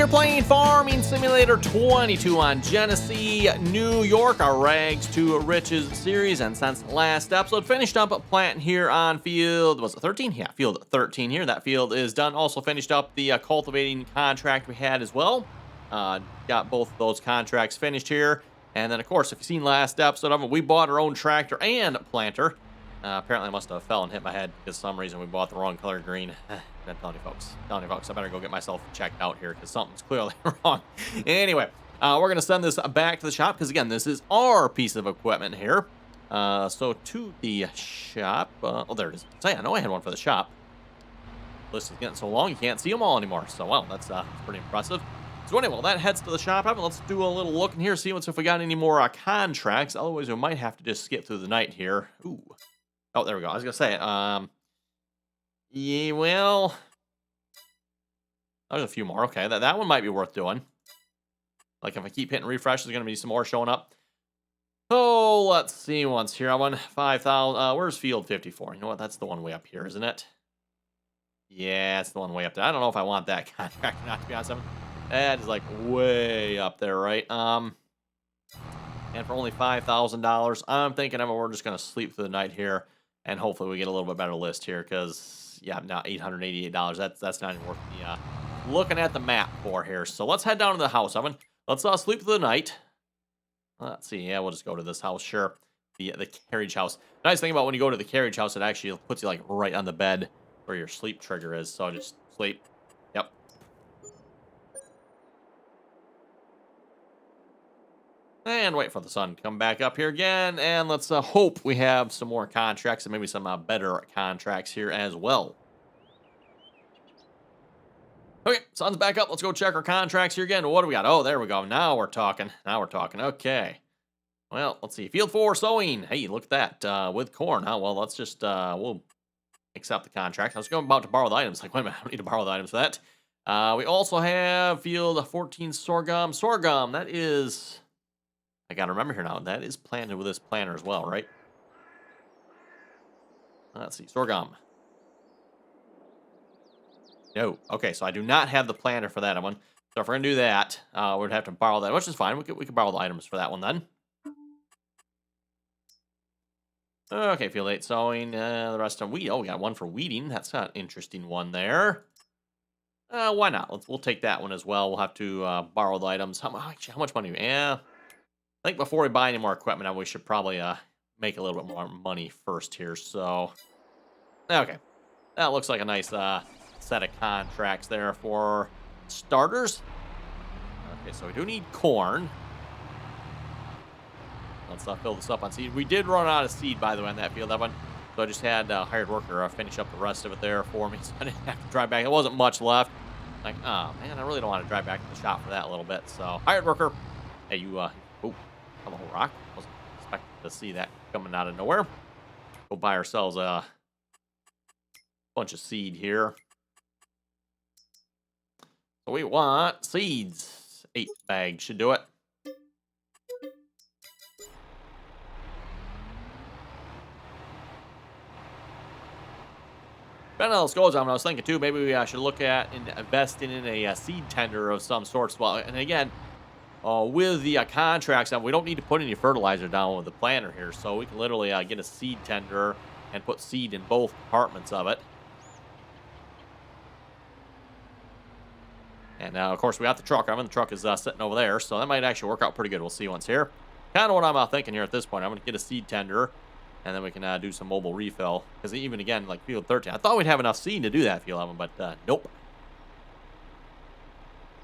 here playing Farming Simulator 22 on Genesee, New York, our Rags to Riches series. And since last episode, finished up planting here on field, was it 13? Yeah, field 13 here. That field is done. Also finished up the cultivating contract we had as well. Got both of those contracts finished here. And then, of course, if you've seen last episode of it, we bought our own tractor and planter. Apparently I must have fell and hit my head because for some reason we bought the wrong color green. I'm telling you folks, I better go get myself checked out here because something's clearly wrong. Anyway, we're going to send this back to the shop because, again, this is our piece of equipment here. So to the shop. Oh, there it is. So, yeah, I know I had one for the shop. The list is getting so long you can't see them all anymore. So, well, that's pretty impressive. So anyway, well, that heads to the shop. Let's do a little look in here, see if we got any more contracts. Otherwise, we might have to just skip through the night here. Ooh. Oh, there we go. I was going to say, yeah, well, there's a few more. Okay, that one might be worth doing. Like, if I keep hitting refresh, there's going to be some more showing up. Oh, let's see once here. I won 5,000. Where's field 54? You know what? That's the one way up here, isn't it? Yeah, it's the one way up there. I don't know if I want that contract or not, to be honest. That is, like, way up there, right? And for only $5,000, I'm thinking we're just going to sleep through the night here. And hopefully we get a little bit better list here because, yeah, now $888. That's not even worth the looking at the map for here. So let's head down to the house, Evan. Let's sleep through the night. Let's see. Yeah, we'll just go to this house, sure. The carriage house. Nice thing about when you go to the carriage house, it actually puts you, like, right on the bed where your sleep trigger is. So just sleep. Yep. And wait for the sun to come back up here again. And let's hope we have some more contracts and maybe some better contracts here as well. Okay, sun's back up. Let's go check our contracts here again. What do we got? Oh, there we go. Now we're talking. Okay. Well, let's see. Field 4 sowing. Hey, look at that. With corn. Huh? Well, let's just, we'll accept the contract. I was about to borrow the items. Like, wait a minute. I don't need to borrow the items for that. We also have field 14 sorghum. Sorghum, that is... I gotta remember here now, that is planted with this planter as well, right? Let's see, sorghum. No, okay, so I do not have the planter for that one. So if we're gonna do that, we'd have to borrow that, which is fine. We could borrow the items for that one then. Okay, field 8 sowing. The rest of wheat. Oh, we got one for weeding. That's an interesting one there. Why not? We'll take that one as well. We'll have to borrow the items. How much money? Yeah. I think before we buy any more equipment, we should probably make a little bit more money first here. So, okay. That looks like a nice set of contracts there for starters. Okay, so we do need corn. Let's fill this up on seed. We did run out of seed, by the way, on that field. That one. So I just had a hired worker finish up the rest of it there for me. So I didn't have to drive back. There wasn't much left. Like, oh, man, I really don't want to drive back to the shop for that a little bit. So, hired worker. Hey, you, oh. Hello, rock. Wasn't expecting to see that coming out of nowhere. Go buy ourselves a bunch of seed here. So we want seeds. 8 bags should do it. Depending on how this goes on, I was thinking too, maybe we should look at investing in a seed tender of some sorts. Well, and again, with the contracts, we don't need to put any fertilizer down with the planter here, so we can literally get a seed tender and put seed in both compartments of it. And of course, we got the truck. The truck is sitting over there, so that might actually work out pretty good. We'll see once here. Kind of what I'm thinking here at this point. I'm going to get a seed tender, and then we can do some mobile refill. Because even again, like field 13, I thought we'd have enough seed to do that field 11, but nope.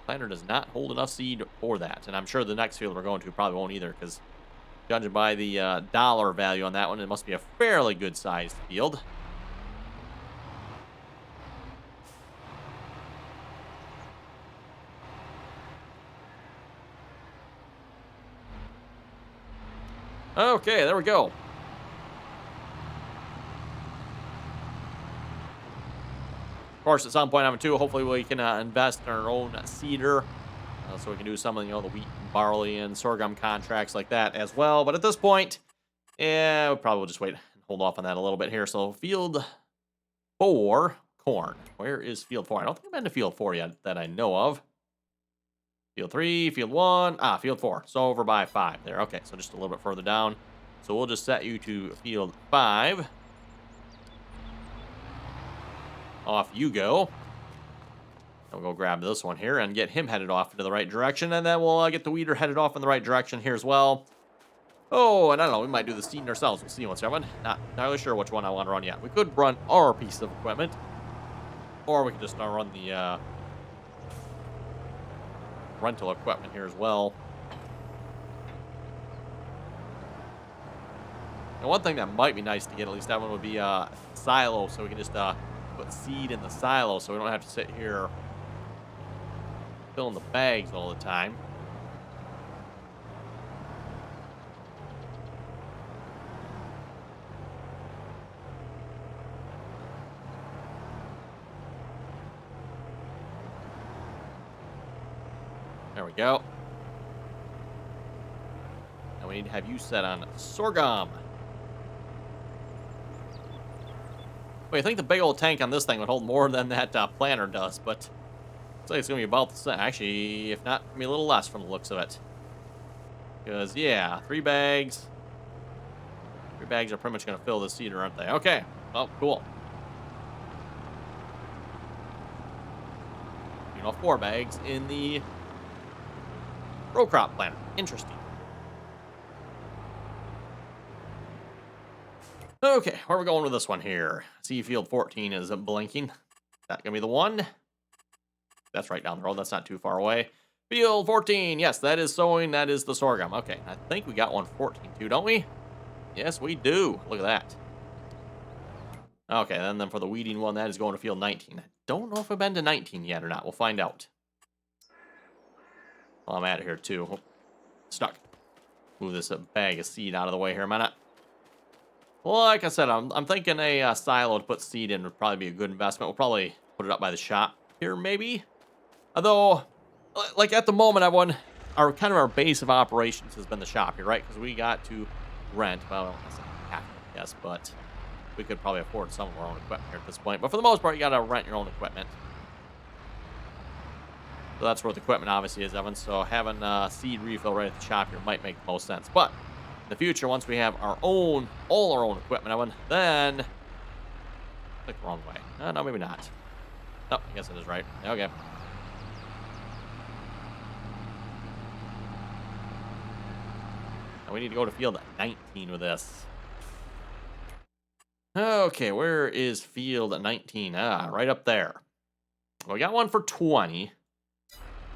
Planter does not hold enough seed for that, and I'm sure the next field we're going to probably won't either, because judging by the dollar value on that one, it must be a fairly good sized field. Okay, there we go. Of course, at some point, hopefully we can invest in our own seeder, so we can do some of the wheat, and barley, and sorghum contracts like that as well. But at this point, yeah, we probably will just wait and hold off on that a little bit here. So field 4, corn. Where is field 4? I don't think I've been to field 4 yet that I know of. Field 3, Field 1, Field 4. So over by 5 there. Okay, so just a little bit further down. So we'll just set you to Field 5. Off you go. And we'll go grab this one here and get him headed off into the right direction. And then we'll get the weeder headed off in the right direction here as well. Oh, and I don't know, we might do the seeding ourselves. We'll see what's happening. Not entirely sure which one I want to run yet. We could run our piece of equipment. Or we could just run the rental equipment here as well. And one thing that might be nice to get, at least that one, would be a silo. So we can just put seed in the silo so we don't have to sit here filling the bags all the time. There we go. Now we need to have you set on sorghum. Wait, I think the big old tank on this thing would hold more than that planter does, but looks like it's going to be about the same. Actually, if not, maybe a little less from the looks of it. Because, yeah, 3 bags. 3 bags are pretty much going to fill the seeder, aren't they? Okay. Well, cool. 4 bags in the row crop planter. Interesting. Okay, where are we going with this one here? See, Field 14 is blinking. Is that going to be the one? That's right down the road. That's not too far away. Field 14. Yes, that is sowing. That is the sorghum. Okay, I think we got one 14 too, don't we? Yes, we do. Look at that. Okay, then for the weeding one, that is going to Field 19. I don't know if I've been to 19 yet or not. We'll find out. Well, I'm out of here too. Oh, stuck. Move this bag of seed out of the way here a minute. Well, like I said, I'm thinking a silo to put seed in would probably be a good investment. We'll probably put it up by the shop here, maybe. Although, like at the moment, our base of operations has been the shop here, right? Because we got to rent. Well, I said half, yes, but we could probably afford some of our own equipment here at this point. But for the most part, you got to rent your own equipment. So that's where the equipment obviously is, Evan. So having seed refill right at the shop here might make the most sense. But in the future, once we have all our own equipment, Evan, then click the wrong way. No, maybe not. Oh, I guess it is right. Okay. Now we need to go to Field 19 with this. Okay, where is Field 19? Right up there. Well, we got one for 20.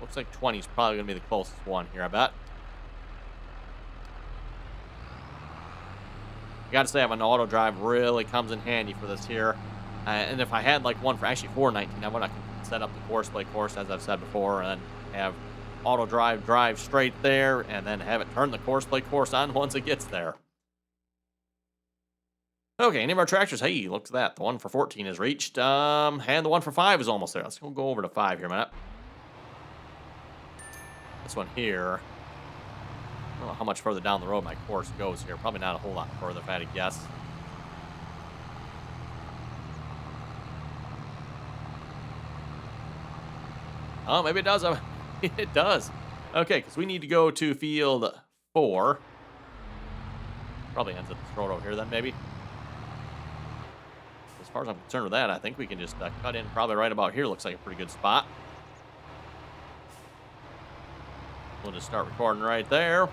Looks like 20 is probably going to be the closest one here, I bet. I got to say, having an auto drive really comes in handy for this here. And if I had like one for actually 419, I would set up the course play course, as I've said before, and have auto drive straight there, and then have it turn the course play course on once it gets there. Okay, any of our tractors? Hey, look at that. The one for 14 is reached. And the one for 5 is almost there. Let's go over to 5 here a minute. This one here. I don't know how much further down the road my course goes here. Probably not a whole lot further, if I had to guess. Oh, maybe it does. It does. Okay, because we need to go to Field 4. Probably ends at this road over here then, maybe. As far as I'm concerned with that, I think we can just cut in probably right about here. Looks like a pretty good spot. We'll just start recording right there.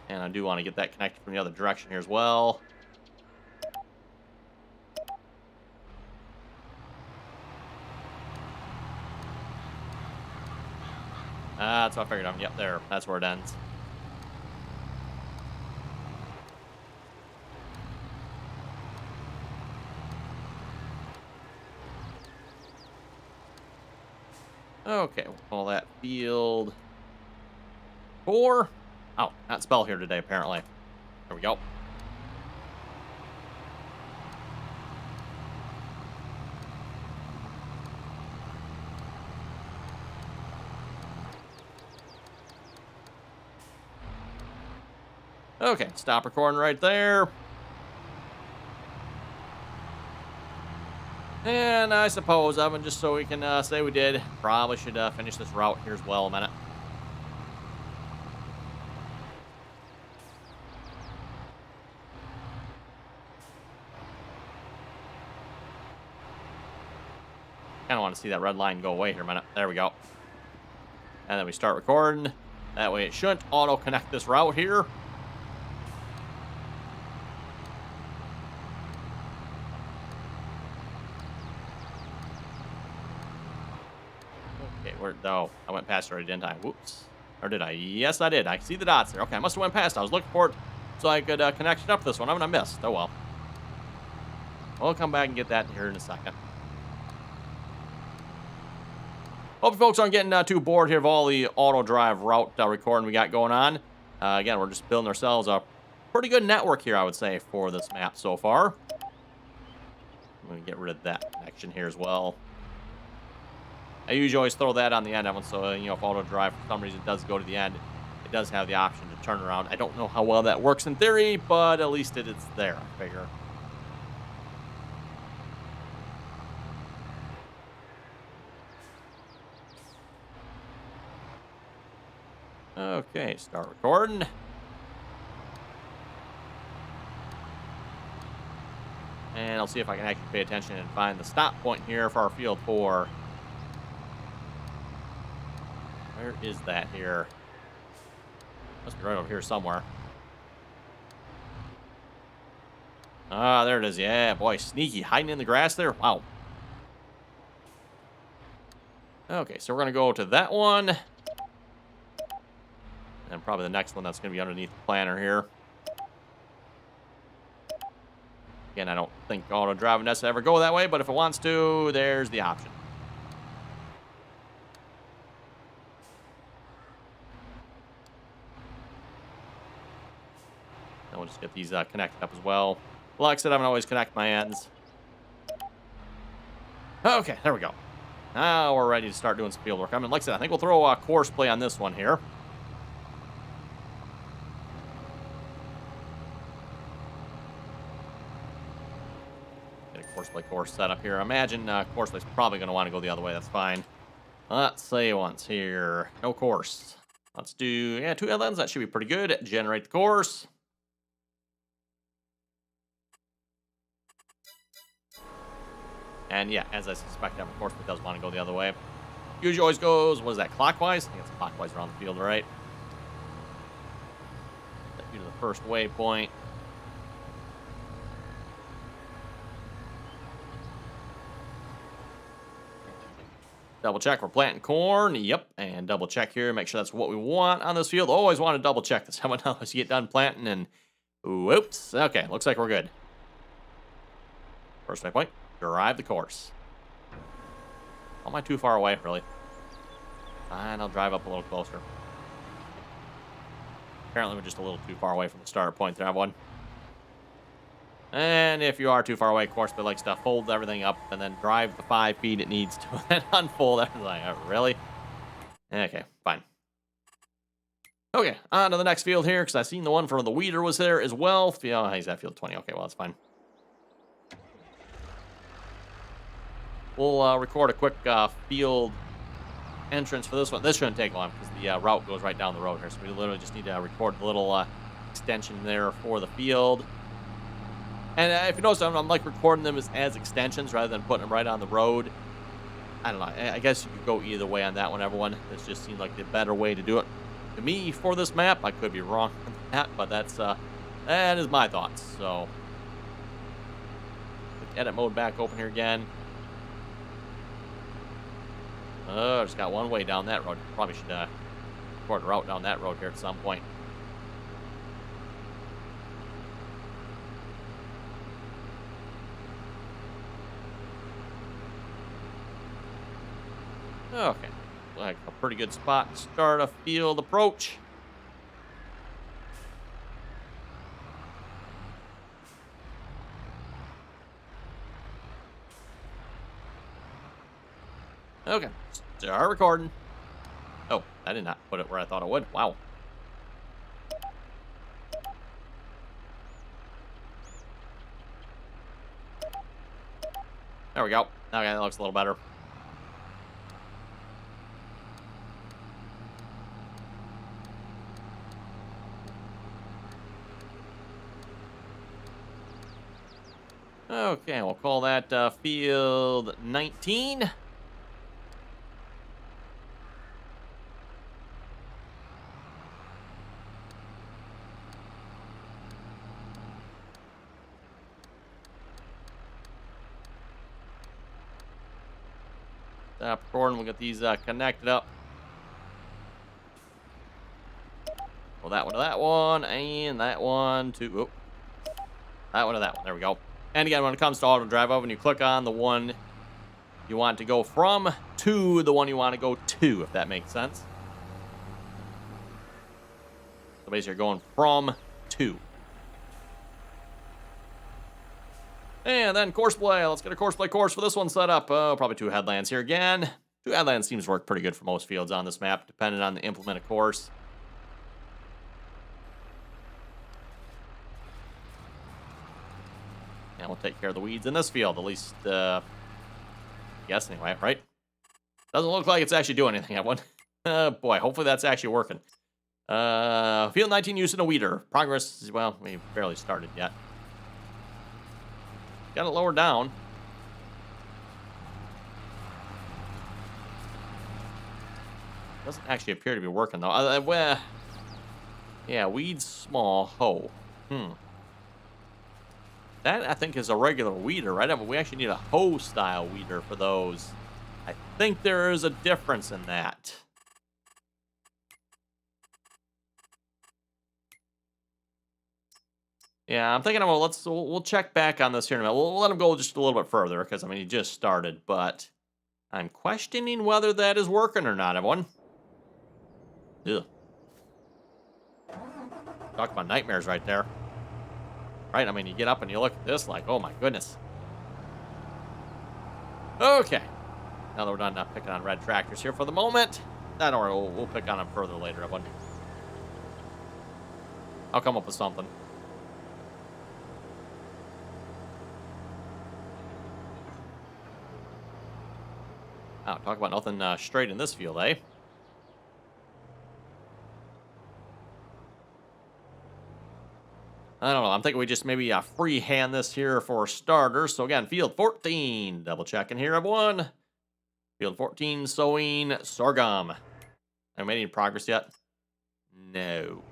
And I do want to get that connected from the other direction here as well. That's what I figured. Yep, there. That's where it ends. Okay, we'll call that Field 4. Oh, not spell here today, apparently. There we go. Okay, stop recording right there. And I suppose, Evan, just so we can say we did, probably should finish this route here as well a minute. Kind of want to see that red line go away here a minute. There we go. And then we start recording. That way it shouldn't auto-connect this route here. Okay, where? Oh, I went past already, didn't I? Whoops. Or did I? Yes, I did. I see the dots there. Okay, I must have went past. I was looking for it so I could connect it up this one. I missed. Oh, well. We'll come back and get that here in a second. Hope you folks aren't getting too bored here of all the auto drive route recording we got going on. Again, we're just building ourselves a pretty good network here, I would say, for this map so far. I'm going to get rid of that connection here as well. I usually always throw that on the end of it, so, you know, if auto drive for some reason does go to the end, it does have the option to turn around. I don't know how well that works in theory, but at least it's there, I figure. Okay, start recording. And I'll see if I can actually pay attention and find the stop point here for our field 4. Where is that here? Must be right over here somewhere. Ah, there it is. Yeah, boy, sneaky. Hiding in the grass there. Wow. Okay, so we're going to go to that one. And probably the next one that's going to be underneath the planter here. Again, I don't think auto driving does ever go that way, but if it wants to, there's the option. And we'll just get these connected up as well. Like I said, I'm going to always connect my ends. Okay, there we go. Now we're ready to start doing some field work. I mean, like I said, I think we'll throw a course play on this one here. Course setup here. Imagine course play's probably going to want to go the other way. That's fine. Let's say once here. No course. Let's do, yeah, 2 headlands. That should be pretty good. Generate the course. And yeah, as I suspect, of course, it does want to go the other way. Usually always goes, what is that, clockwise? I think it's clockwise around the field, right? Get you to the first waypoint. Double check, we're planting corn. Yep, and double check here, make sure that's what we want on this field. Always want to double check this. How much else you get done planting and whoops. Okay, looks like we're good. First waypoint, drive the course. Am I too far away, really? Fine, I'll drive up a little closer. Apparently we're just a little too far away from the start point there, everyone. And if you are too far away, of course, but likes to fold everything up and then drive the 5 feet it needs to and then unfold everything. Like, oh, really? Okay, fine. Okay, on to the next field here, because I seen the one for the weeder was there as well. Oh, he's at field 20. Okay, well, that's fine. We'll record a quick field entrance for this one. This shouldn't take long, because the route goes right down the road here. So we literally just need to record the little extension there for the field. And if you notice, I'm like recording them as extensions rather than putting them right on the road. I don't know. I guess you could go either way on that one, everyone. This just seems like the better way to do it. To me, for this map, I could be wrong on that, but that is my thoughts. So, edit mode back open here again. Just got one way down that road. Probably should record a route down that road here at some point. Okay, like a pretty good spot to start a field approach. Okay, start recording. Oh, I did not put it where I thought it would. Wow. There we go. Okay, that looks a little better. Okay, we'll call that field 19. Stop recording. We'll get these connected up. Well, that one to that one, and that one to that one to that one. There we go. And again, when it comes to auto drive over, you click on the one you want to go from to the one you want to go to, if that makes sense. So basically, you're going from to. And then course play. Let's get a course play course for this one set up. Probably 2 headlands here again. 2 headlands seems to work pretty good for most fields on this map, depending on the implemented course. And we'll take care of the weeds in this field, at least, guess anyway, right? Doesn't look like it's actually doing anything, everyone. Boy, hopefully that's actually working. Field 19 using a weeder. Progress, well, we barely started yet. Got it lowered down. Doesn't actually appear to be working, though. Well, yeah, weeds small, hoe. That, I think, is a regular weeder, right? But we actually need a hoe-style weeder for those. I think there is a difference in that. Yeah, I'm thinking, well, we'll check back on this here in a minute. We'll let him go just a little bit further, because, I mean, he just started, but I'm questioning whether that is working or not, everyone. Ugh. Talk about nightmares right there. Right, I mean, you get up and you look at this like, oh my goodness. Okay. Now that we're done picking on red tractors here for the moment. Don't worry, we'll pick on them further later, everyone. I'll come up with something. Oh, talk about nothing straight in this field, eh? I don't know. I'm thinking we just maybe freehand this here for starters. So again, field 14. Double checking here, everyone. Field 14, sowing sorghum. Have we made any progress yet? No.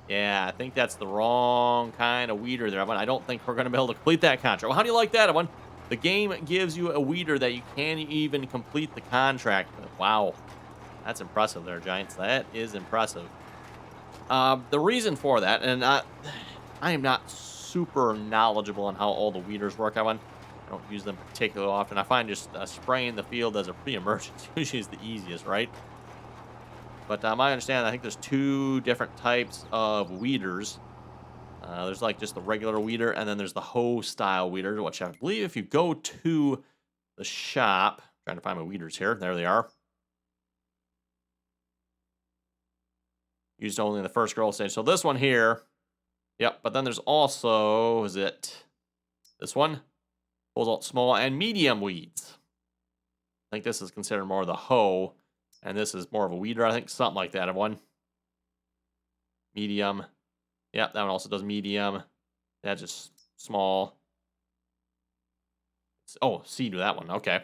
Yeah, I think that's the wrong kind of weeder there, everyone. I don't think we're going to be able to complete that contract. Well, how do you like that, everyone? The game gives you a weeder that you can't even complete the contract with. Wow. That's impressive there, Giants. That is impressive. The reason for that, and I am not super knowledgeable on how all the weeders work. I don't use them particularly often. I find just spraying the field as a pre-emergence usually is the easiest, right? But I understand, I think there's 2 different types of weeders. There's like just the regular weeder, and then there's the hoe-style weeder, which I believe if you go to the shop, trying to find my weeders here, there they are. Used only in the first growth stage. So this one here, yep, but then there's also, is it this one? Pulls out small and medium weeds. I think this is considered more of the hoe, and this is more of a weeder, I think, something like that. One medium. Yep, that one also does medium. That's just small. Oh, seed with that one. Okay.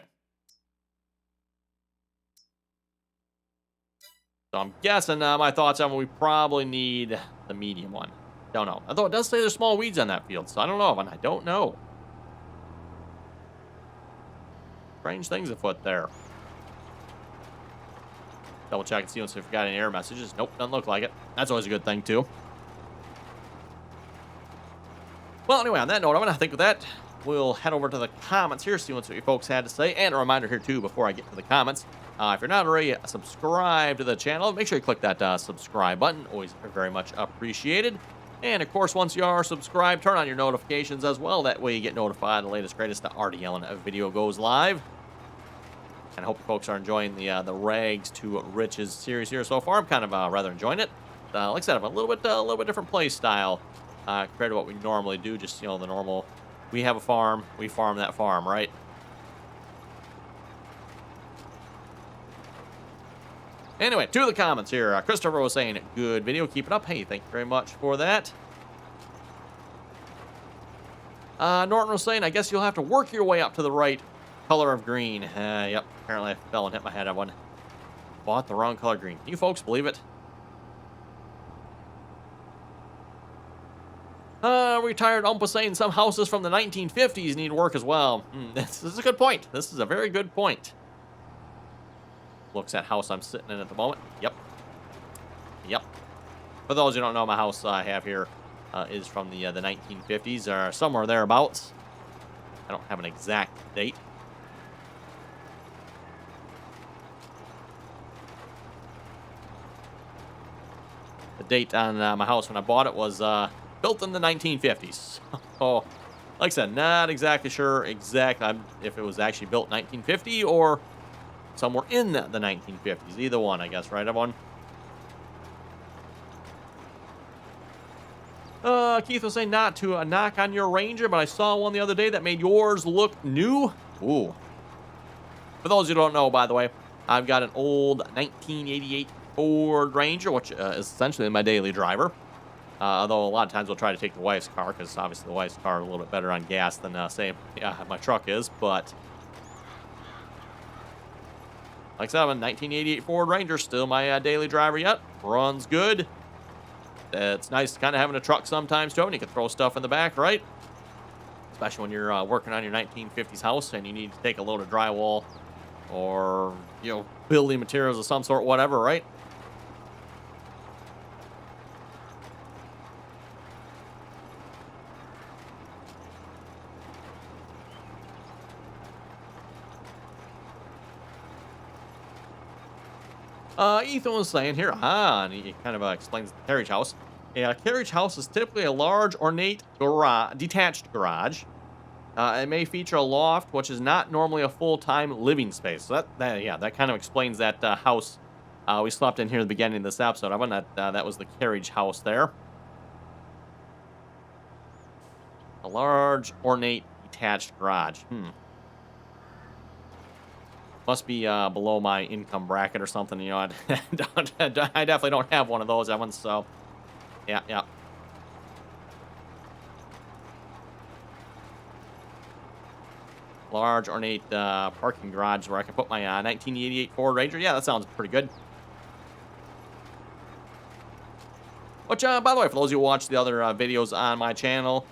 So I'm guessing my thoughts on we probably need the medium one. Don't know. Although it does say there's small weeds on that field, so I don't know. I don't know. Strange things afoot there. Double check and see if we've got any error messages. Nope, doesn't look like it. That's always a good thing, too. Well, anyway, on that note, I'm going to think with that, we'll head over to the comments here, see what you folks had to say. And a reminder here, too, before I get to the comments. If you're not already subscribed to the channel, make sure you click that subscribe button. Always very much appreciated. And, of course, once you are subscribed, turn on your notifications as well. That way you get notified the latest, greatest RDAllen video goes live. And I hope you folks are enjoying the Rags to Riches series here so far. I'm kind of rather enjoying it. Like I said, I'm a little bit different play style compared to what we normally do. Just, the normal We have a farm. We farm that farm, right? Anyway, to the comments here. Christopher was saying, good video. Keep it up. Hey, thank you very much for that. Norton was saying, I guess you'll have to work your way up to the right color of green. Yep. Apparently I fell and hit my head on one. Bought the wrong color green. Can you folks believe it? Retired Ump was saying some houses from the 1950s need work as well. This is a good point. This is a very good point. Looks at house I'm sitting in at the moment. Yep. Yep. For those who don't know, my house I have here is from the 1950s or somewhere thereabouts. I don't have an exact date. The date on my house when I bought it was built in the 1950s. Oh, like I said, not exactly sure exactly if it was actually built in 1950 or somewhere in the 1950s. Either one, I guess, right, everyone? Keith was saying not to knock on your Ranger, but I saw one the other day that made yours look new. Ooh. For those who don't know, by the way, I've got an old 1988 Ford Ranger, which is essentially my daily driver. Although a lot of times we'll try to take the wife's car, because obviously the wife's car is a little bit better on gas than, say, my truck is. But like I said, I'm a 1988 Ford Ranger, still my daily driver yet. Runs good. It's nice kind of having a truck sometimes, too, and you can throw stuff in the back, right? Especially when you're working on your 1950s house and you need to take a load of drywall or, building materials of some sort, whatever, right? Ethan was saying here, and he kind of explains the carriage house. A carriage house is typically a large, ornate detached garage. It may feature a loft, which is not normally a full-time living space. So that kind of explains that house we slept in here at the beginning of this episode. I wonder that was the carriage house there. A large, ornate, detached garage. Must be below my income bracket or something, I definitely don't have one of those, Evan, so yeah. Large, ornate parking garage where I can put my 1988 Ford Ranger. Yeah, that sounds pretty good. Which, by the way, for those who watch the other videos on my channel,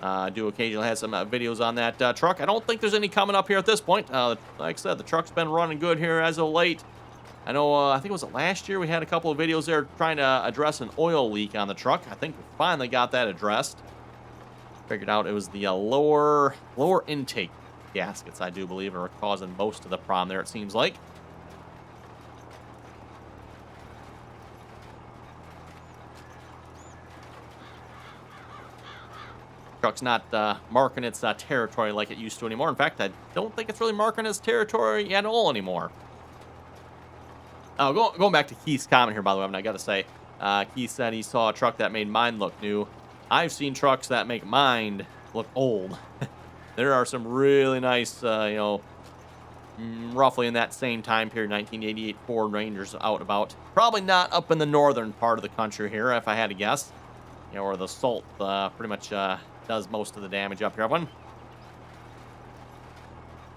I do occasionally have some videos on that truck. I don't think there's any coming up here at this point. Like I said, the truck's been running good here as of late. I know, I think it was last year we had a couple of videos there trying to address an oil leak on the truck. I think we finally got that addressed. Figured out it was the lower intake gaskets, I do believe, are causing most of the problem there, it seems like. Truck's not marking its territory like it used to anymore. In fact, I don't think it's really marking its territory at all anymore. Going back to Keith's comment here, by the way, I got to say, Keith said he saw a truck that made mine look new. I've seen trucks that make mine look old. There are some really nice, roughly in that same time period, 1988 Ford Rangers out about. Probably not up in the northern part of the country here, if I had to guess. Where the salt pretty much does most of the damage up here. Everyone.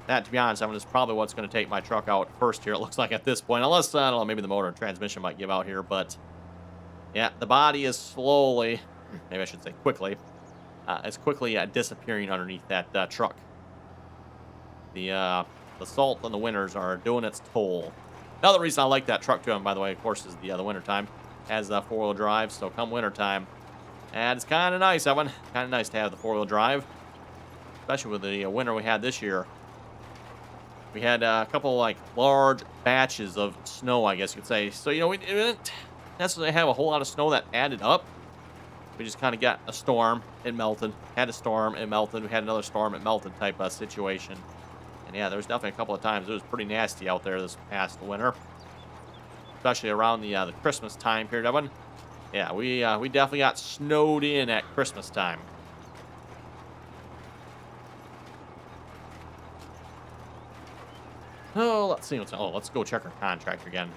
That, to be honest, is probably what's going to take my truck out first here, it looks like at this point. Unless, I don't know, maybe the motor and transmission might give out here. But, yeah, the body is slowly, maybe I should say quickly, disappearing underneath that truck. The salt in the winters are doing its toll. Another reason I like that truck, too, and by the way, of course, is the winter time. Has four-wheel drive, so come winter time. And it's kind of nice, Evan. Kind of nice to have the four-wheel drive. Especially with the winter we had this year. We had a couple, large batches of snow, I guess you could say. So, we didn't necessarily have a whole lot of snow that added up. We just kind of got a storm, it melted. Had a storm, it melted. We had another storm, it melted type of situation. And, yeah, there was definitely a couple of times it was pretty nasty out there this past winter. Especially around the Christmas time period, Evan. Yeah, we definitely got snowed in at Christmas time. Oh, let's see what's. Oh, let's go check our contract again.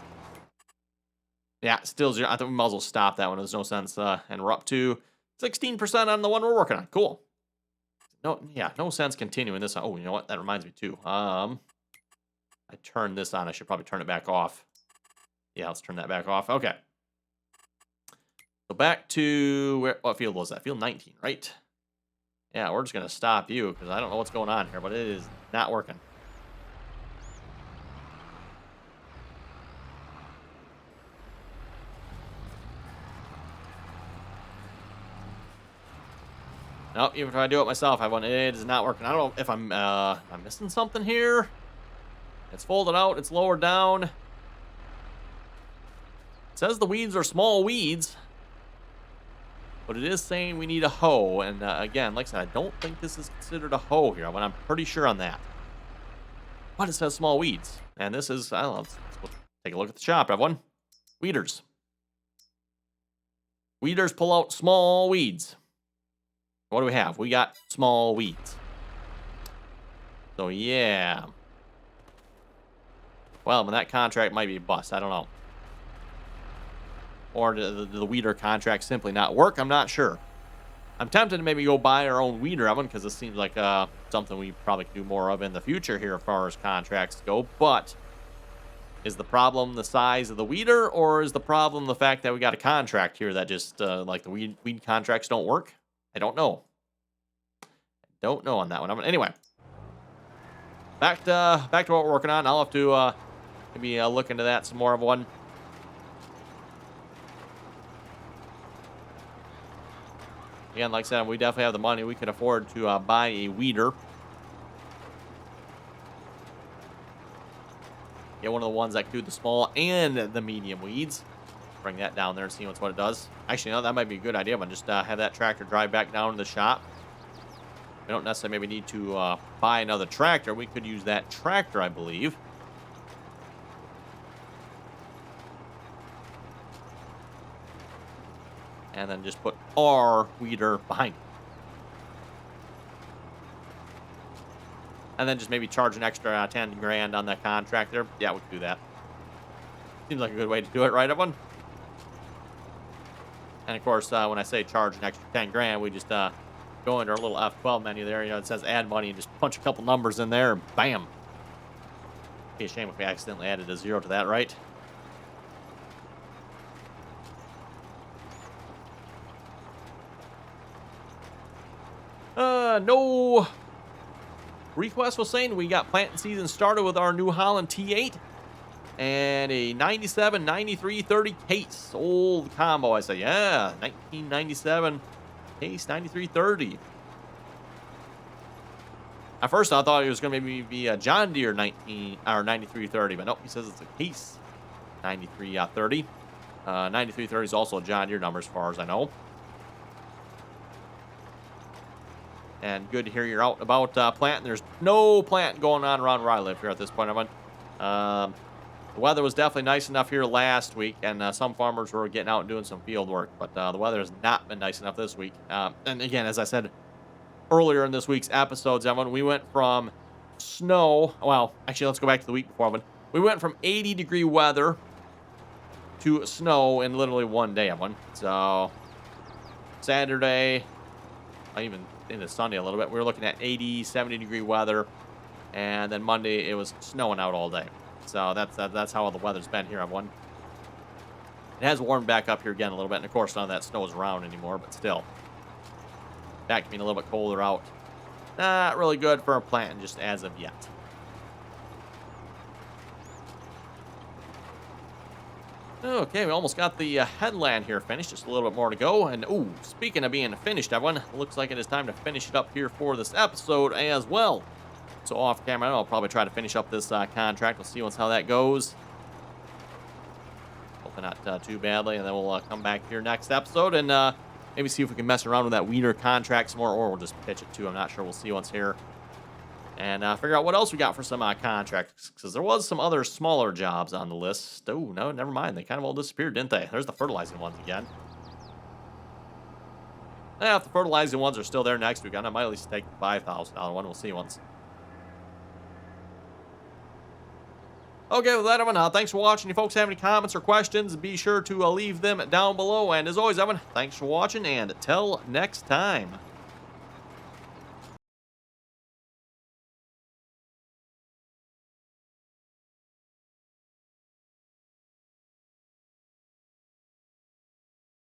Yeah, still 0. I think we might as well stop that one. There's no sense. And we're up to 16% on the one we're working on. Cool. No, yeah, no sense continuing this. Oh, you know what? That reminds me too. I turned this on. I should probably turn it back off. Yeah, let's turn that back off. Okay. So back to what field was that? Field 19, right? Yeah, we're just gonna stop you because I don't know what's going on here, but it is not working. Nope, even if I do it myself, it is not working. I don't know if I'm missing something here. It's folded out, it's lowered down. It says the weeds are small weeds, but it is saying we need a hoe. And again, like I said, I don't think this is considered a hoe here. I'm pretty sure on that. But it says small weeds, and this is, I don't know. Let's take a look at the shop, everyone. Weeders. Weeders pull out small weeds. What do we have? We got small weeds. So, yeah. Well, that contract might be bust. I don't know. Or the weeder contract simply not work? I'm not sure. I'm tempted to maybe go buy our own weeder oven because this seems like something we probably could do more of in the future here as far as contracts go. But is the problem the size of the weeder, or is the problem the fact that we got a contract here that just like the weed contracts don't work? I don't know. Don't know on that one. Anyway, back to what we're working on. I'll have to maybe look into that some more of one. Again, like I said, we definitely have the money. We could afford to buy a weeder. Get one of the ones that can do the small and the medium weeds. Bring that down there and see what it does. Actually, no, that might be a good idea. But just have that tractor drive back down to the shop. We don't necessarily maybe need to buy another tractor. We could use that tractor, I believe. And then just put our weeder behind it. And then just maybe charge an extra 10 grand on that contractor. Yeah, we could do that. Seems like a good way to do it, right, everyone? And of course, when I say charge an extra 10 grand, we just go into our little F12 menu there. You know, it says add money and just punch a couple numbers in there and bam. It'd be a shame if we accidentally added a 0 to that, right? No request was saying we got planting season started with our New Holland T8 and a 97, 93, 30 case. Old combo. I say, yeah, 1997 case, 93, 30. At first, I thought it was going to maybe be a John Deere 9330, but nope, he says it's a case 9330. 9330 is also a John Deere number as far as I know. And good to hear you're out about planting. There's no planting going on around where I live here at this point. The weather was definitely nice enough here last week, and some farmers were getting out and doing some field work, but the weather has not been nice enough this week. And again, as I said earlier in this week's episodes, everyone, we went from snow. Well, actually, let's go back to the week before. We went from 80-degree weather to snow in literally one day, everyone. So Saturday, even into Sunday a little bit, we were looking at 80, 70-degree weather, and then Monday it was snowing out all day. So that's how the weather's been here, everyone. It has warmed back up here again a little bit, and of course none of that snow is around anymore, but still. Back to being a little bit colder out. Not really good for a planting just as of yet. Okay, we almost got the headland here finished. Just a little bit more to go. And, ooh, speaking of being finished, everyone, looks like it is time to finish it up here for this episode as well. So off camera, I'll probably try to finish up this contract. We'll see how that goes. Hopefully not too badly. And then we'll come back here next episode and maybe see if we can mess around with that weeder contract some more, or we'll just pitch it to. I'm not sure. We'll see once here. And figure out what else we got for some contracts, because there was some other smaller jobs on the list. Oh, no, never mind. They kind of all disappeared, didn't they? There's the fertilizing ones again. If the fertilizing ones are still there next week, I might at least take the $5,000 one. We'll see once. Okay, with that, Evan, thanks for watching. If folks have any comments or questions, be sure to leave them down below. And as always, Evan, thanks for watching, and till next time.